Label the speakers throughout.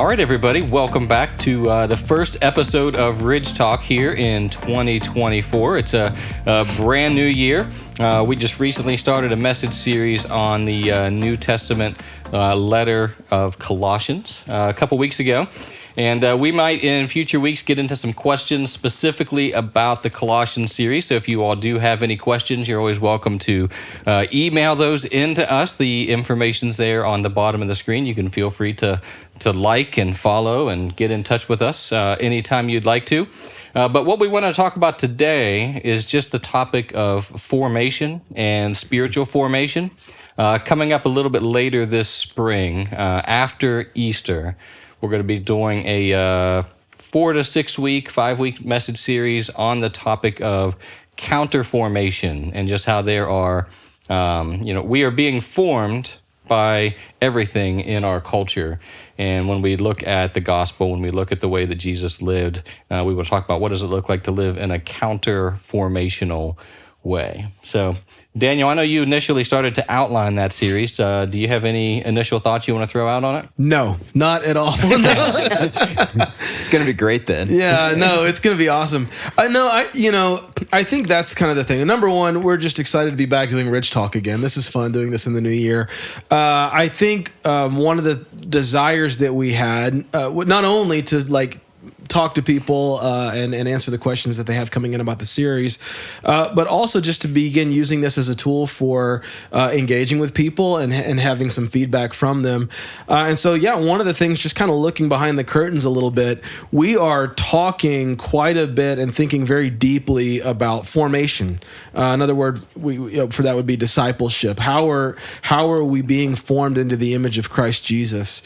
Speaker 1: right, everybody, welcome back to the first episode of Ridge Talk here in 2024. It's a brand new year. We just recently started a message series on the New Testament letter of Colossians a couple weeks ago. And we might, in future weeks, get into some questions specifically about the Colossians series. So if you all do have any questions, you're always welcome to email those into us. The information's there on the bottom of the screen. You can feel free to like and follow and get in touch with us anytime you'd like to. But what we want to talk about today is just the topic of formation and spiritual formation. Coming up a little bit later this spring, after Easter, we're going to be doing a 4 to 6 week, 5-week message series on the topic of counter formation and just how there are, we are being formed by everything in our culture. And when we look at the gospel, when we look at the way that Jesus lived, we will talk about what does it look like to live in a counter formational way. So, Daniel, I know you initially started to outline that series. Do you have any initial thoughts you want to throw out on it?
Speaker 2: No, not at all.
Speaker 3: It's going to be great then.
Speaker 2: Yeah, no, it's going to be awesome. I think that's kind of the thing. Number one, we're just excited to be back doing Ridge Talk again. This is fun doing this in the new year. I think one of the desires that we had, not only to talk to people and answer the questions that they have coming in about the series, but also just to begin using this as a tool for engaging with people and having some feedback from them. And so, one of the things, just kind of looking behind the curtains a little bit, we are talking quite a bit and thinking very deeply about formation. Another word for that would be discipleship. How are we being formed into the image of Christ Jesus?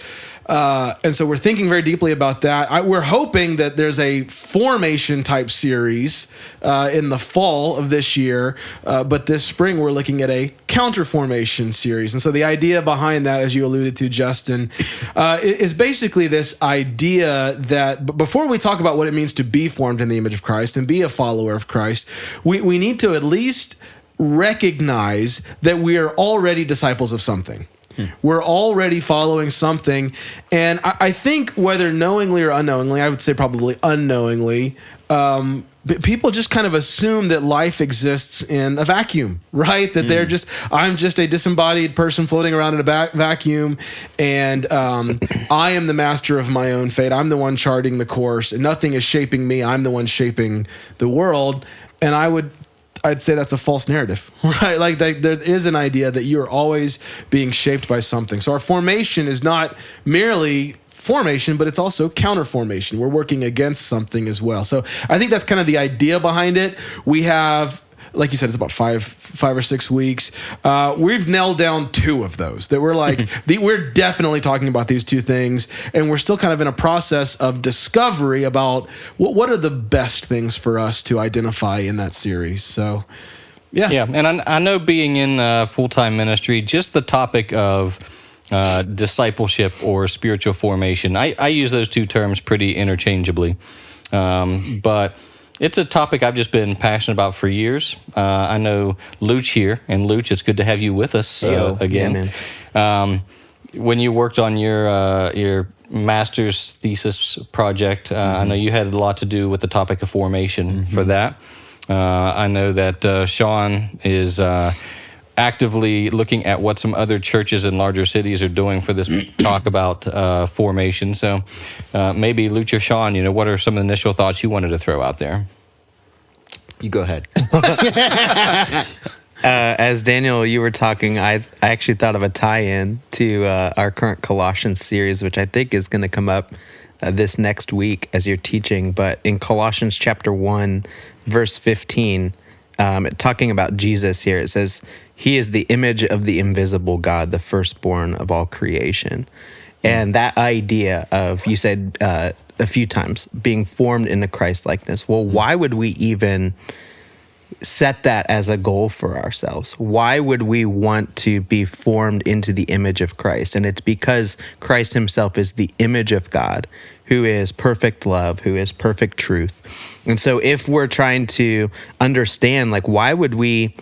Speaker 2: And so we're thinking very deeply about that. We're hoping that there's a formation type series in the fall of this year, but this spring we're looking at a counter formation series. And so the idea behind that, as you alluded to, Justin, is basically this idea that before we talk about what it means to be formed in the image of Christ and be a follower of Christ, we need to at least recognize that we are already disciples of something. We're already following something. And I think whether knowingly or unknowingly, I would say probably unknowingly, people just kind of assume that life exists in a vacuum, right? That I'm just a disembodied person floating around in a vacuum, and I am the master of my own fate. I'm the one charting the course, and nothing is shaping me. I'm the one shaping the world. And I'd say that's a false narrative, right? There is an idea that you're always being shaped by something. So our formation is not merely formation, but it's also counter formation. We're working against something as well. So I think that's kind of the idea behind it. We have, like you said, it's about five or 6 weeks. We've nailed down 2 of those that we're we're definitely talking about these 2 things, and we're still kind of in a process of discovery about what are the best things for us to identify in that series. So, yeah. Yeah,
Speaker 1: and I know being in full-time ministry, just the topic of discipleship or spiritual formation, I use those 2 terms pretty interchangeably, but it's a topic I've just been passionate about for years. I know Luch here, and Luch, it's good to have you with us again. Yeah, when you worked on your master's thesis project, I know you had a lot to do with the topic of formation for that. I know that Sean is actively looking at what some other churches in larger cities are doing for this talk about formation. So maybe Luch or Sean, what are some initial thoughts you wanted to throw out there?
Speaker 3: You go ahead.
Speaker 4: As Daniel, you were talking, I actually thought of a tie-in to our current Colossians series, which I think is going to come up this next week as you're teaching. But in Colossians chapter 1, verse 15, talking about Jesus here, it says, "He is the image of the invisible God, the firstborn of all creation." And that idea of, you said a few times, being formed into Christ-likeness. Well, why would we even set that as a goal for ourselves? Why would we want to be formed into the image of Christ? And it's because Christ himself is the image of God, who is perfect love, who is perfect truth. And so if we're trying to understand, why would we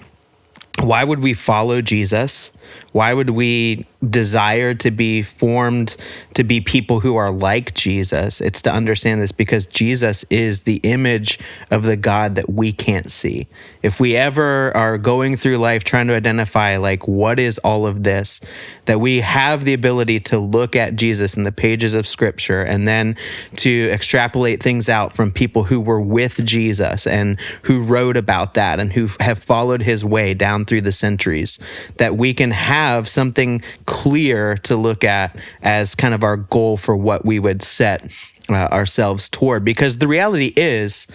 Speaker 4: follow Jesus? Why would we desire to be formed to be people who are like Jesus? It's to understand this because Jesus is the image of the God that we can't see. If we ever are going through life trying to identify, like, what is all of this, that we have the ability to look at Jesus in the pages of Scripture and then to extrapolate things out from people who were with Jesus and who wrote about that and who have followed his way down through the centuries, that we can have something clear to look at as kind of our goal for what we would set ourselves toward. Because the reality is,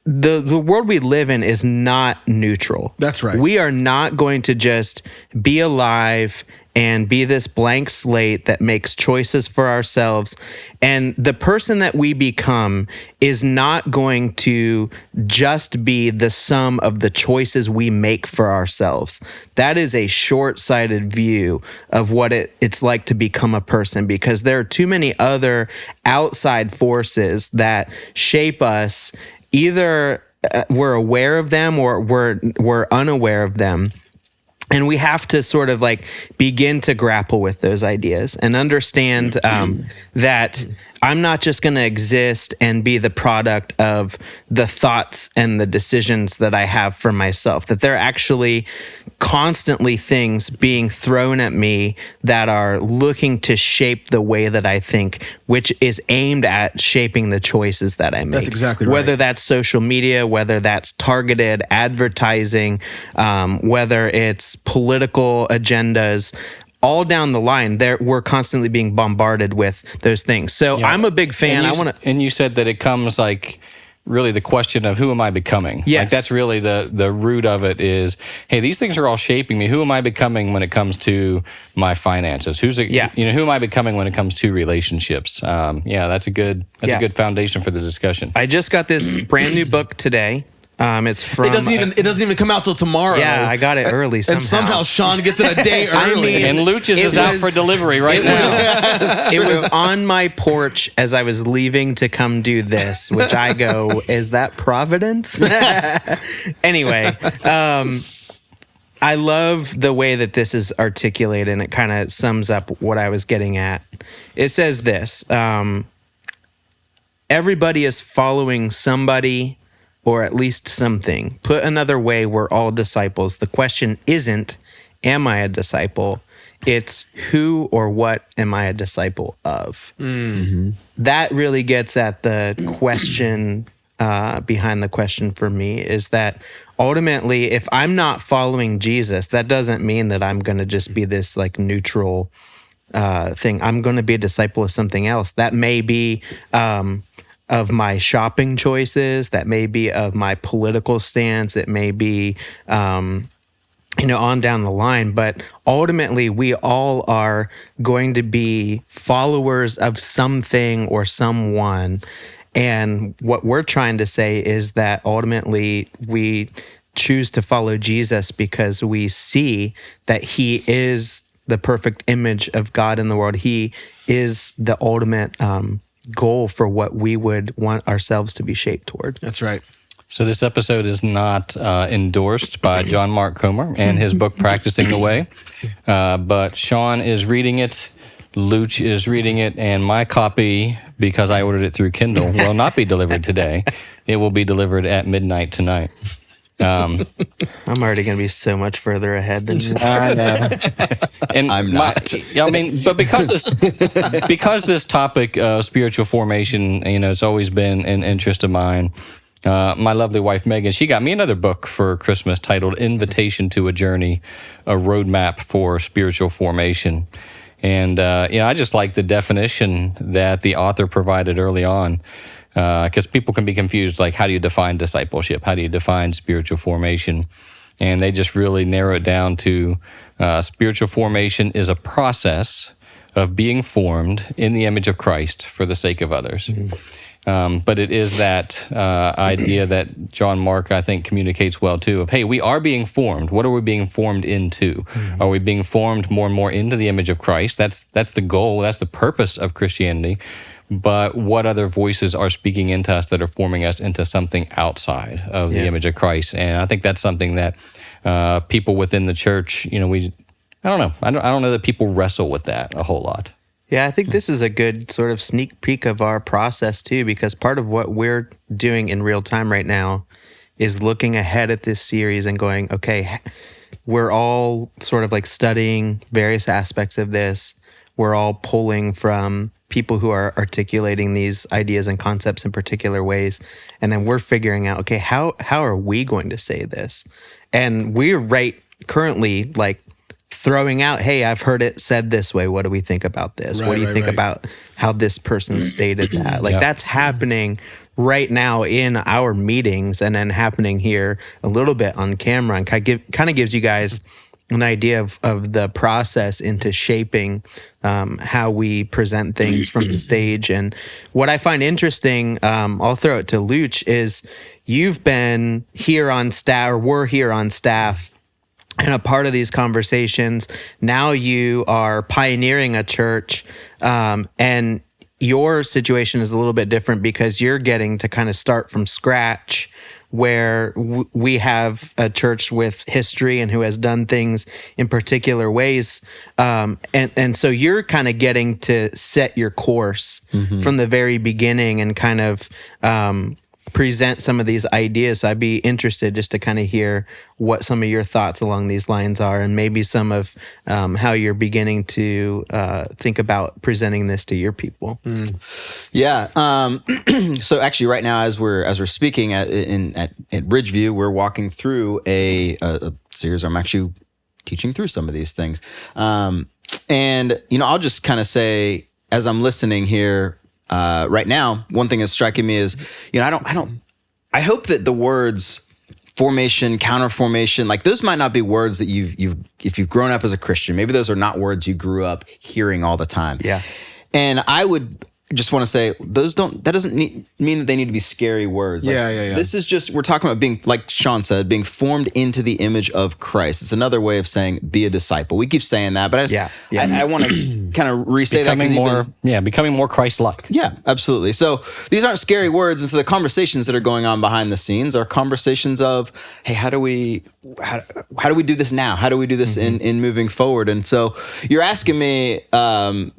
Speaker 4: the world we live in is not neutral.
Speaker 2: That's right.
Speaker 4: We are not going to just be alive and be this blank slate that makes choices for ourselves. And the person that we become is not going to just be the sum of the choices we make for ourselves. That is a short-sighted view of what it's like to become a person, because there are too many other outside forces that shape us. Either we're aware of them or we're unaware of them. And we have to sort of like begin to grapple with those ideas and understand that I'm not just going to exist and be the product of the thoughts and the decisions that I have for myself, that there are actually constantly things being thrown at me that are looking to shape the way that I think, which is aimed at shaping the choices that I make.
Speaker 2: That's exactly right.
Speaker 4: Whether that's social media, whether that's targeted advertising, whether it's political agendas, all down the line, we're constantly being bombarded with those things. So
Speaker 1: Yeah.
Speaker 4: I'm a big fan.
Speaker 1: And you said that it comes like really the question of who am I becoming?
Speaker 4: Yes.
Speaker 1: Like that's really the root of it is, hey, these things are all shaping me. Who am I becoming when it comes to my finances? Who am I becoming when it comes to relationships? That's a good foundation for the discussion.
Speaker 4: I just got this brand new book today. It's from.
Speaker 2: It doesn't even come out till tomorrow.
Speaker 4: Yeah, I got it early somehow.
Speaker 2: And somehow Sean gets it a day early.
Speaker 1: And Luch's is out for delivery right now.
Speaker 4: It was on my porch as I was leaving to come do this, which I go, is that Providence? Anyway, I love the way that this is articulated, and it kind of sums up what I was getting at. It says this, everybody is following somebody, or at least something. Put another way, we're all disciples. The question isn't, am I a disciple? It's who or what am I a disciple of? Mm-hmm. That really gets at the question behind the question for me, is that ultimately, if I'm not following Jesus, that doesn't mean that I'm going to just be this like neutral thing. I'm going to be a disciple of something else. That may be of my shopping choices, that may be of my political stance, it may be, on down the line. But ultimately, we all are going to be followers of something or someone. And what we're trying to say is that ultimately we choose to follow Jesus because we see that he is the perfect image of God in the world. He is the ultimate goal for what we would want ourselves to be shaped toward.
Speaker 2: That's right.
Speaker 1: So this episode is not endorsed by John Mark Comer and his book, Practicing the Way. But Sean is reading it, Luch is reading it, and my copy, because I ordered it through Kindle, will not be delivered today. It will be delivered at midnight tonight.
Speaker 4: I'm already going to be so much further ahead than you.
Speaker 1: I know. And
Speaker 3: I'm not.
Speaker 1: But because this topic of spiritual formation, it's always been an interest of mine. My lovely wife, Megan, she got me another book for Christmas titled Invitation to a Journey, a Roadmap for Spiritual Formation. And, I just like the definition that the author provided early on, because people can be confused, like, how do you define discipleship? How do you define spiritual formation? And they just really narrow it down to spiritual formation is a process of being formed in the image of Christ for the sake of others. Mm-hmm. But it is that idea that John Mark, I think, communicates well, too, of, hey, we are being formed. What are we being formed into? Mm-hmm. Are we being formed more and more into the image of Christ? That's the goal. That's the purpose of Christianity. But what other voices are speaking into us that are forming us into something outside of the image of Christ? And I think that's something that people within the church, we I don't know. I don't know that people wrestle with that a whole lot.
Speaker 4: Yeah, I think this is a good sort of sneak peek of our process too, because part of what we're doing in real time right now is looking ahead at this series and going, okay, we're all sort of like studying various aspects of this. We're all pulling from people who are articulating these ideas and concepts in particular ways. And then we're figuring out, okay, how are we going to say this? And we're currently like throwing out, hey, I've heard it said this way. What do we think about this? What do you think about how this person stated that? Like that's happening right now in our meetings and then happening here a little bit on camera, and kind of gives you guys an idea of the process into shaping how we present things from the stage. And what I find interesting, I'll throw it to Luch, is you've been here on staff, or were here on staff, and a part of these conversations. Now you are pioneering a church, and your situation is a little bit different because you're getting to kind of start from scratch, where we have a church with history and who has done things in particular ways. And so you're kind of getting to set your course from the very beginning and kind of present some of these ideas. So I'd be interested just to kind of hear what some of your thoughts along these lines are, and maybe some of how you're beginning to think about presenting this to your people.
Speaker 3: Yeah. So actually, right now, as we're speaking at Ridgeview, we're walking through a series. I'm actually teaching through some of these things, and I'll just kind of say, as I'm listening here. Right now, one thing that's striking me is, I hope that the words formation, counterformation, like those might not be words that if you've grown up as a Christian, maybe those are not words you grew up hearing all the time.
Speaker 4: Yeah.
Speaker 3: And I would just want to say that doesn't mean that they need to be scary words. Like,
Speaker 2: Yeah.
Speaker 3: This is just, we're talking about being, like Sean said, being formed into the image of Christ. It's another way of saying be a disciple. We keep saying that, but I want to kind of re-say that.
Speaker 1: Becoming more Christ-like.
Speaker 3: Yeah, absolutely. So these aren't scary words. And so the conversations that are going on behind the scenes are conversations of, hey, how do we do this now? How do we do this in moving forward? And so you're asking me, how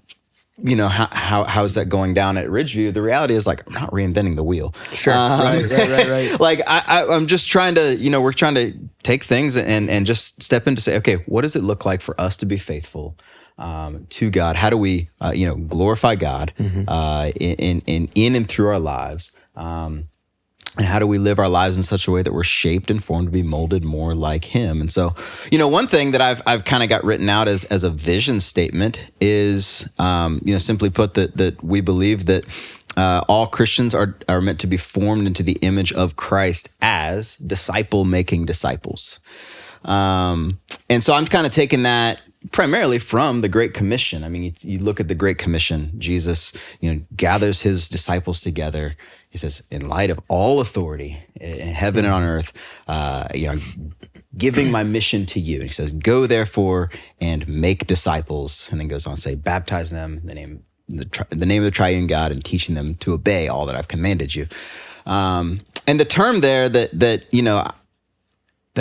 Speaker 3: is that going down at Ridgeview? The reality is, like, I'm not reinventing the wheel.
Speaker 2: Sure. Right.
Speaker 3: Like I'm just trying to, we're trying to take things and just step in to say, okay, what does it look like for us to be faithful to God? How do we, glorify God in and through our lives? And how do we live our lives in such a way that we're shaped and formed to be molded more like Him? And so, one thing that I've kind of got written out as a vision statement is, simply put, that we believe that all Christians are meant to be formed into the image of Christ as disciple-making disciples. And so I'm kind of taking that primarily from the Great Commission. I mean, you look at the Great Commission, Jesus, gathers his disciples together. He says, in light of all authority in heaven and on earth, giving my mission to you. And he says, go therefore and make disciples. And then goes on to say, baptize them in the name of the triune God and teaching them to obey all that I've commanded you. And the term there that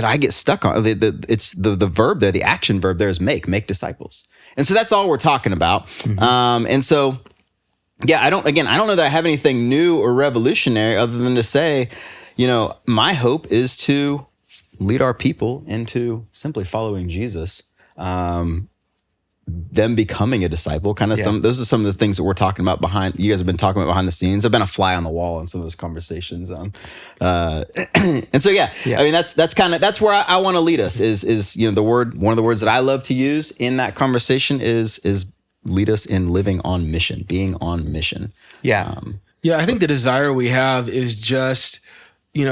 Speaker 3: I get stuck on, it's the verb there, the action verb there is make disciples. And so that's all we're talking about. And so, I don't know that I have anything new or revolutionary other than to say, my hope is to lead our people into simply following Jesus, them becoming a disciple. Those are some of the things that we're talking about you guys have been talking about behind the scenes. I've been a fly on the wall in some of those conversations. And so, I mean, that's where I want to lead us is, one of the words that I love to use in that conversation is lead us in living on mission, being on mission.
Speaker 2: Yeah. I think the desire we have is just,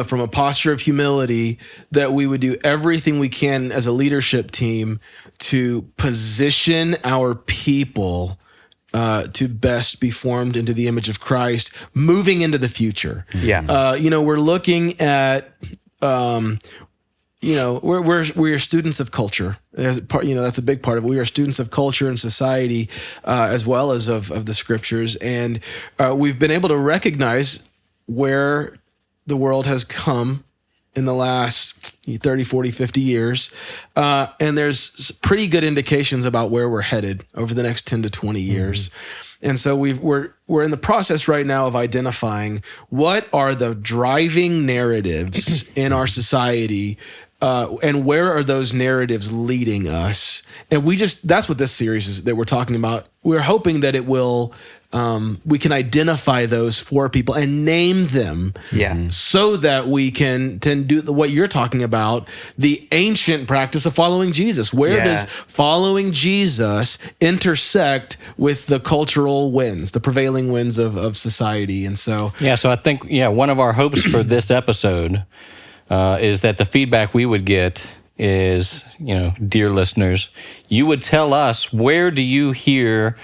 Speaker 2: from a posture of humility, that we would do everything we can as a leadership team to position our people to best be formed into the image of Christ, moving into the future.
Speaker 4: Yeah.
Speaker 2: We're looking at, we're students of culture. As part, that's a big part of it. We are students of culture and society, as well as of the scriptures, and we've been able to recognize where the world has come in the last 30, 40, 50 years. And there's pretty good indications about where we're headed over the next 10 to 20 years. And so we're in the process right now of identifying what are the driving narratives in our society, and where are those narratives leading us. And that's what this series is that we're talking about. We're hoping that it will, we can identify those for people and name them, so that we can do what you're talking about, the ancient practice of following Jesus. Where does following Jesus intersect with the cultural winds, the prevailing winds of society? And so,
Speaker 1: so I think, one of our hopes for this episode is that the feedback we would get is, dear listeners, you would tell us, where do you hear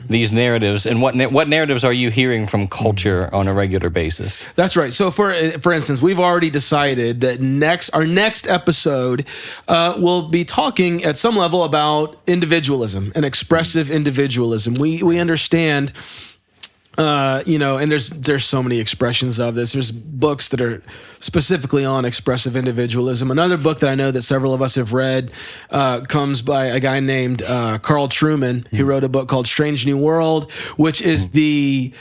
Speaker 1: these narratives, and what narratives are you hearing from culture on a regular basis?
Speaker 2: That's right. So for instance, we've already decided that our next episode will be talking at some level about individualism and expressive individualism. We understand, and there's so many expressions of this. There's books that are specifically on expressive individualism. Another book that I know that several of us have read comes by a guy named Carl Trueman, who wrote a book called Strange New World, which is the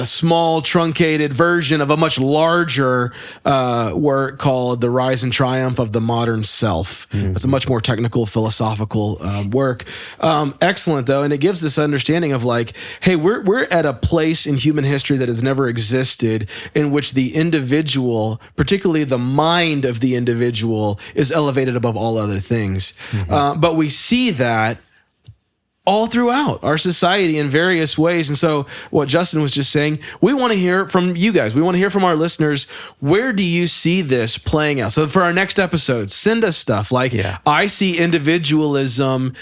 Speaker 2: small truncated version of a much larger work called The Rise and Triumph of the Modern Self. It's a much more technical, philosophical work. Excellent though, and it gives this understanding of like, hey, we're at a place in human history that has never existed, in which the individual, particularly the mind of the individual, is elevated above all other things. But we see that all throughout our society in various ways. And so what Justin was just saying, we want to hear from you guys. We want to hear from our listeners. Where do you see this playing out? So for our next episode, send us stuff like, I see individualism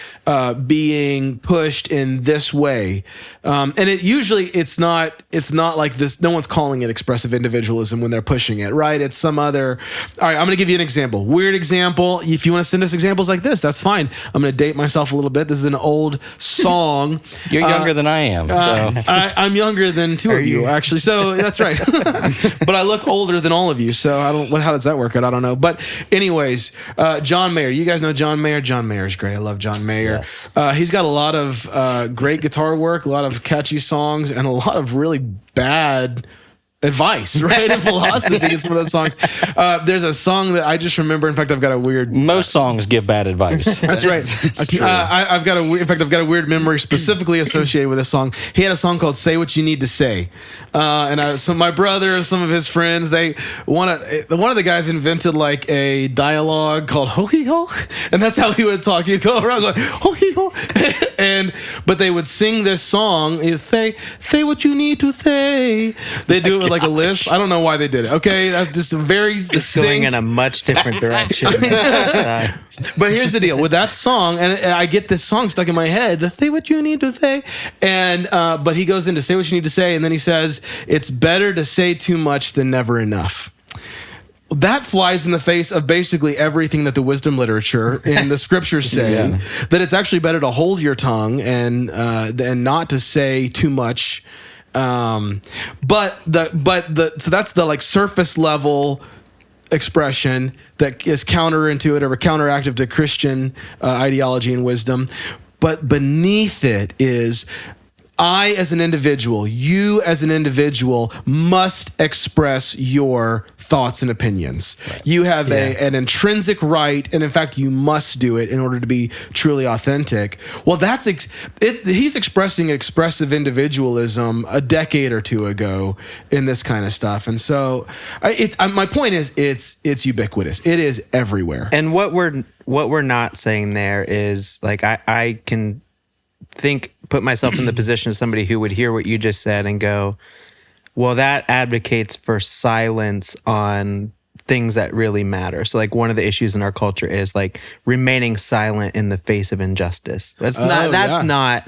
Speaker 2: being pushed in this way. And it's not like this. No one's calling it expressive individualism when they're pushing it, right? It's some other, all right, I'm going to give you an example. Weird example. If you want to send us examples like this, that's fine. I'm going to date myself a little bit. This is an old song.
Speaker 1: You're younger than I am. So.
Speaker 2: I'm younger than two of you, actually. So that's right. But I look older than all of you. So how does that work out? I don't know. But anyways, John Mayer. You guys know John Mayer? John Mayer's great. I love John Mayer. Yes. He's got a lot of great guitar work, a lot of catchy songs, and a lot of really bad advice, right? And philosophy in some of those songs. There's a song that I just remember. In fact, I've got a weird.
Speaker 1: Most songs give bad advice.
Speaker 2: That's right. I've got a weird memory specifically associated with this song. He had a song called "Say What You Need to Say," so my brother and some of his friends, one of the guys invented like a dialogue called "Hokey Ho," and that's how he would talk. He'd go around going "Hokey Ho," but they would sing this song. Say what you need to say. They do it like a lisp. I don't know why they did it. Okay, that's just a very distinct.
Speaker 4: Going in a much different direction.
Speaker 2: But here's the deal with that song, and I get this song stuck in my head. Say what you need to say, but he goes into say what you need to say, and then he says it's better to say too much than never enough. That flies in the face of basically everything that the wisdom literature and the scriptures say. That it's actually better to hold your tongue and not to say too much. So that's the like surface level expression that is counterintuitive or counteractive to Christian ideology and wisdom. But beneath it is, I as an individual, you as an individual must express your thoughts and opinions. Right. You have an intrinsic right, and in fact, you must do it in order to be truly authentic. Well, he's expressing expressive individualism a decade or two ago in this kind of stuff, and so my point is, it's ubiquitous. It is everywhere.
Speaker 4: And what we're not saying there is like I can put myself in the position of somebody who would hear what you just said and go, well, that advocates for silence on things that really matter. So like one of the issues in our culture is like remaining silent in the face of injustice. It's not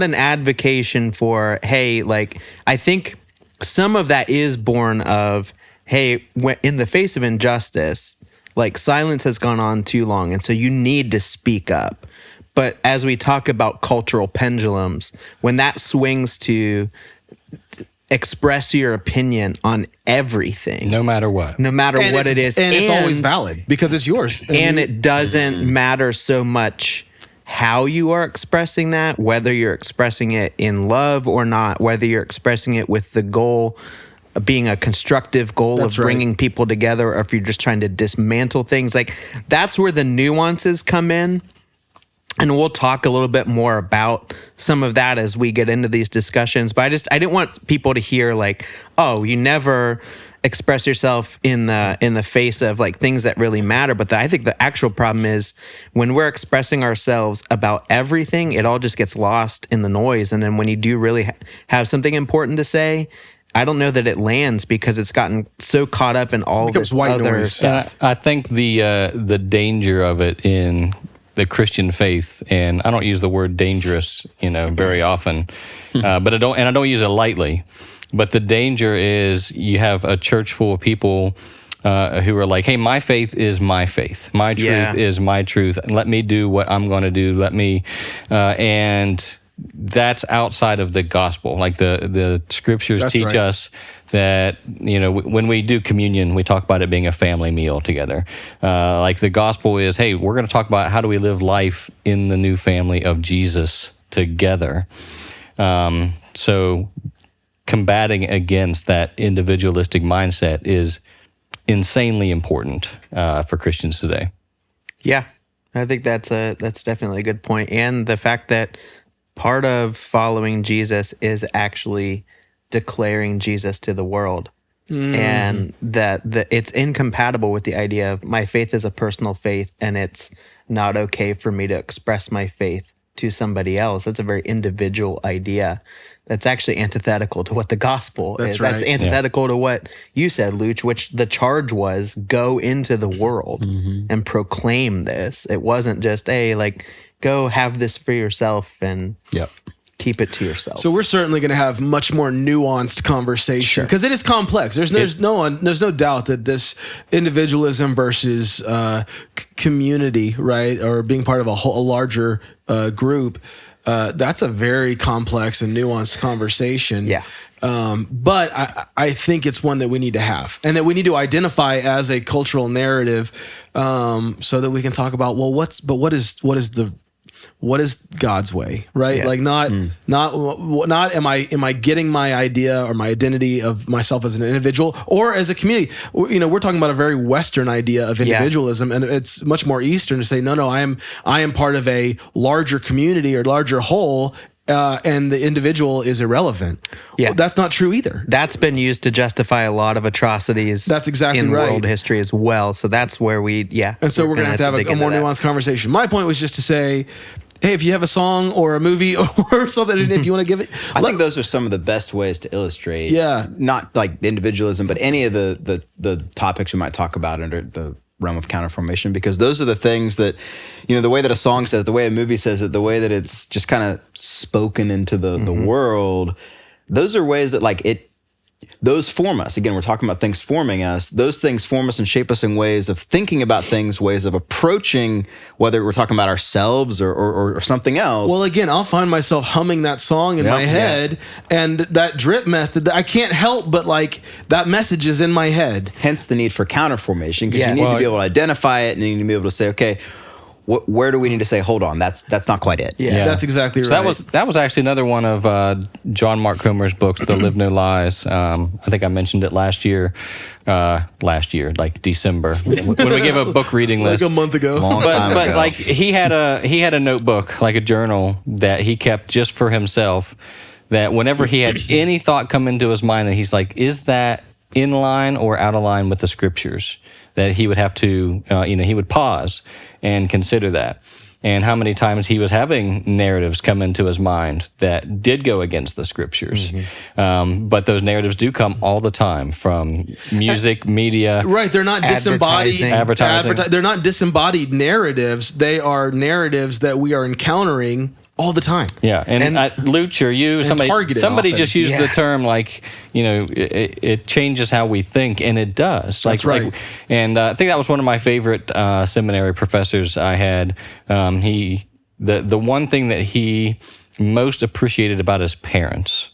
Speaker 4: an advocation for, hey, like I think some of that is born of, hey, in the face of injustice, like silence has gone on too long. And so you need to speak up. But as we talk about cultural pendulums, when that swings to express your opinion on everything,
Speaker 1: No matter what.
Speaker 4: no matter what it is.
Speaker 2: And it's always valid because it's yours.
Speaker 4: And it doesn't matter so much how you are expressing that, whether you're expressing it in love or not, whether you're expressing it with the goal of being a constructive goal
Speaker 2: That's
Speaker 4: of bringing people together, or if you're just trying to dismantle things. Like, that's where the nuances come in. And we'll talk a little bit more about some of that as we get into these discussions. But I didn't want people to hear like, oh, you never express yourself in the face of like things that really matter. But I think the actual problem is when we're expressing ourselves about everything, it all just gets lost in the noise. And then when you do really have something important to say, I don't know that it lands because it's gotten so caught up in all this
Speaker 2: white
Speaker 4: other
Speaker 2: noise.
Speaker 4: stuff.
Speaker 1: I think the danger of it in the Christian faith, and I don't use the word dangerous, very often, but I don't use it lightly. But the danger is you have a church full of people who are like, "Hey, my faith is my faith. My truth is my truth. Let me do what I'm going to do. Let me," and that's outside of the gospel. Like the scriptures teach us that, when we do communion, we talk about it being a family meal together. Like the gospel is, hey, we're going to talk about how do we live life in the new family of Jesus together. So combating against that individualistic mindset is insanely important for Christians today.
Speaker 4: Yeah, I think that's definitely a good point. And the fact that part of following Jesus is actually declaring Jesus to the world. And that it's incompatible with the idea of my faith is a personal faith and it's not okay for me to express my faith to somebody else. That's a very individual idea. That's actually antithetical to what the gospel is.
Speaker 2: Right.
Speaker 4: That's antithetical to what you said, Luch, which the charge was go into the world and proclaim this. It wasn't just, hey, like, go have this for yourself and keep it to yourself.
Speaker 2: So we're certainly going to have much more nuanced conversation because it is complex. There's no doubt that this individualism versus community, right, or being part of a larger group, that's a very complex and nuanced conversation.
Speaker 4: Yeah.
Speaker 2: But I think it's one that we need to have and that we need to identify as a cultural narrative, so that we can talk about, well, what is God's way, right?
Speaker 4: Yeah.
Speaker 2: Like not am I getting my idea or my identity of myself as an individual or as a community? We're talking about a very Western idea of individualism, and it's much more Eastern to say, no, I am part of a larger community or larger whole. And the individual is irrelevant.
Speaker 4: Yeah.
Speaker 2: Well, that's not true either.
Speaker 4: That's been used to justify a lot of atrocities.
Speaker 2: That's exactly
Speaker 4: in
Speaker 2: right.
Speaker 4: world history as well. So that's where
Speaker 2: And so we're going to have a more nuanced conversation. My point was just to say, hey, if you have a song or a movie or something, if you want to give it,
Speaker 3: I think those are some of the best ways to illustrate. Not like individualism, but any of the topics we might talk about under the realm of counterformation, because those are the things that, the way that a song says it, the way a movie says it, the way that it's just kind of spoken into the world, those are ways that those form us. Again, we're talking about things forming us. Those things form us and shape us in ways of thinking about things, ways of approaching, whether we're talking about ourselves or something else.
Speaker 2: Well, again, I'll find myself humming that song in my head, and that drip method, I can't help but that message is in my head.
Speaker 3: Hence the need for counterformation, because you need to be able to identify it, and you need to be able to say, okay, where do we need to say, hold on, that's not quite it.
Speaker 2: Yeah, that's exactly right.
Speaker 1: So that was actually another one of John Mark Comer's books, The Live No Lies. I think I mentioned it last year, like December, when we gave a book reading list.
Speaker 2: Like a month ago.
Speaker 1: But he had a notebook, like a journal that he kept just for himself, that whenever he had any thought come into his mind that he's like, is that in line or out of line with the scriptures, that he would have to, he would pause and consider that. And how many times he was having narratives come into his mind that did go against the scriptures. But those narratives do come all the time from music, media.
Speaker 2: Right, they're not disembodied
Speaker 1: advertising.
Speaker 2: They're not disembodied narratives. They are narratives that we are encountering all the time.
Speaker 1: Yeah, and Luch or you, somebody just used the term it changes how we think, and it does.
Speaker 2: That's right.
Speaker 1: And I think that was one of my favorite seminary professors I had. The one thing that he most appreciated about his parents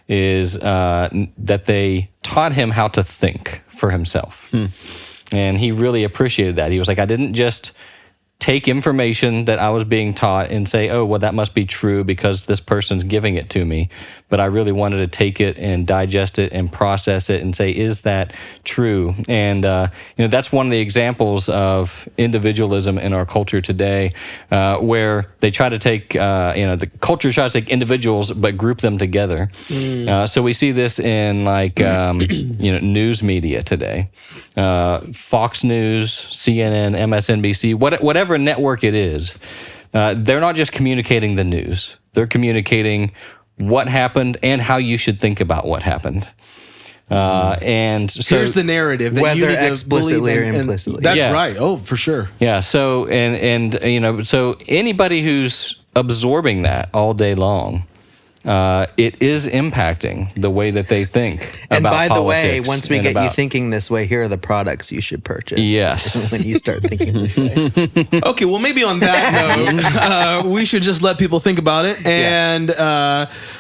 Speaker 1: is that they taught him how to think for himself. And he really appreciated that. He was like, I didn't just take information that I was being taught and say, oh, well, that must be true because this person's giving it to me. But I really wanted to take it and digest it and process it and say, is that true? And, that's one of the examples of individualism in our culture today, where they try to take, the culture tries to take individuals but group them together. So we see this in news media today. Fox News, CNN, MSNBC, whatever network it is, they're not just communicating the news. They're communicating what happened and how you should think about what happened. And so
Speaker 2: here's the narrative that
Speaker 4: whether
Speaker 2: you need to
Speaker 4: explicitly
Speaker 2: believe in,
Speaker 4: or implicitly.
Speaker 2: That's
Speaker 1: Yeah.
Speaker 2: right. Oh, for sure.
Speaker 1: Yeah. So so anybody who's absorbing that all day long, it is impacting the way that they think
Speaker 4: And
Speaker 1: about
Speaker 4: by the way,
Speaker 1: politics
Speaker 4: once we
Speaker 1: and
Speaker 4: get you
Speaker 1: about-
Speaker 4: thinking this way, here are the products you should purchase.
Speaker 1: Yes.
Speaker 4: When you start thinking this way.
Speaker 2: Okay, well, maybe on that note, we should just let people think about it. And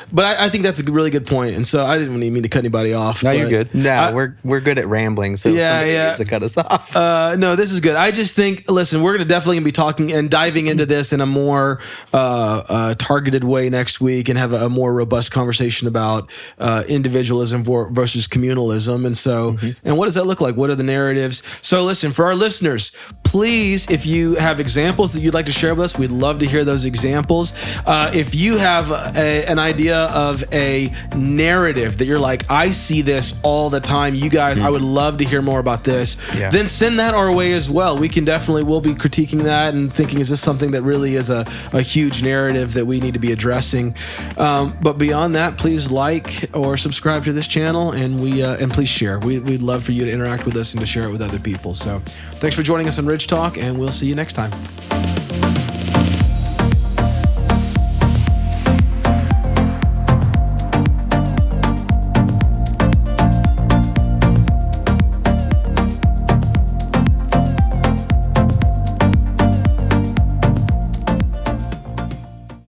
Speaker 2: but I think that's a really good point. And so I didn't even mean to cut anybody off.
Speaker 1: No,
Speaker 2: but-
Speaker 1: you're good.
Speaker 4: No, we're good at rambling, so somebody needs to cut us off.
Speaker 2: No, this is good. I just think, listen, we're going to definitely be talking and diving into this in a more targeted way next week and have a more robust conversation about individualism versus communalism. And so, and what does that look like? What are the narratives? So listen, for our listeners, please, if you have examples that you'd like to share with us, we'd love to hear those examples. If you have an idea of a narrative that you're like, I see this all the time, you guys, I would love to hear more about this, then send that our way as well. We'll be critiquing that and thinking, is this something that really is a huge narrative that we need to be addressing? But beyond that, please like or subscribe to this channel, and please share. We'd love for you to interact with us and to share it with other people. So thanks for joining us on Ridge Talk, and we'll see you next time.